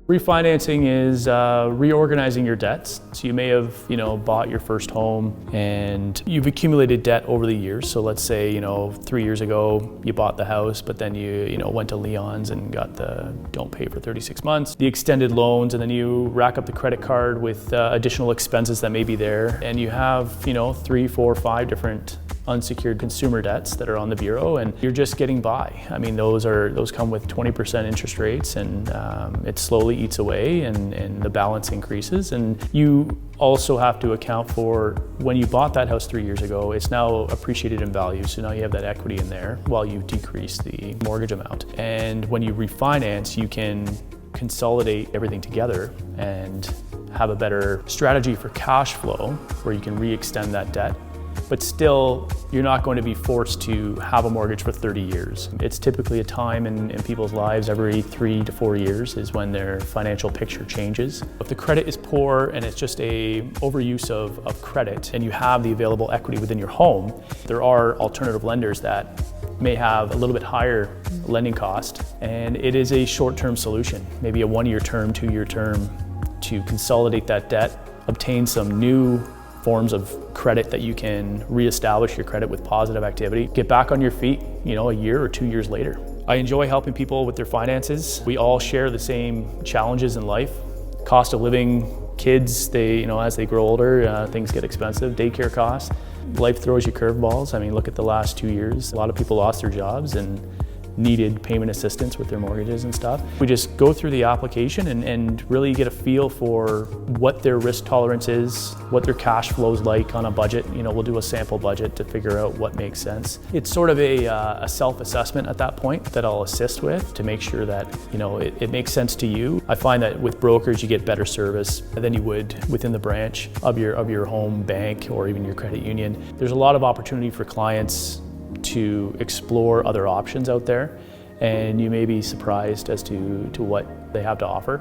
Refinancing is reorganizing your debts. So you may have, bought your first home and you've accumulated debt over the years. So let's say, 3 years ago you bought the house, but then you went to Leon's and got the don't pay for 36 months, the extended loans, and then you rack up the credit card with additional expenses that may be there. And you have, 3, 4, 5 different unsecured consumer debts that are on the bureau, and you're just getting by. I mean, those come with 20% interest rates, and it slowly eats away, and the balance increases. And you also have to account for when you bought that house 3 years ago, it's now appreciated in value. So now you have that equity in there while you decrease the mortgage amount. And when you refinance, you can consolidate everything together and have a better strategy for cash flow where you can re-extend that debt. But still, you're not going to be forced to have a mortgage for 30 years. It's typically a time in people's lives every 3 to 4 years is when their financial picture changes. If the credit is poor and it's just a overuse of credit and you have the available equity within your home, there are alternative lenders that may have a little bit higher lending cost, and it is a short-term solution, maybe a 1-year term, 2-year term, to consolidate that debt, obtain some new forms of credit that you can reestablish your credit with positive activity, get back on your feet, a year or 2 years later. I enjoy helping people with their finances. We all share the same challenges in life. Cost of living, kids, as they grow older, things get expensive, daycare costs. Life throws you curveballs. I mean, look at the last 2 years. A lot of people lost their jobs and needed payment assistance with their mortgages and stuff. We just go through the application and really get a feel for what their risk tolerance is, what their cash flow is like on a budget. We'll do a sample budget to figure out what makes sense. It's sort of a self-assessment at that point that I'll assist with to make sure that it makes sense to you. I find that with brokers you get better service than you would within the branch of your home bank or even your credit union. There's a lot of opportunity for clients to explore other options out there, and you may be surprised as to what they have to offer.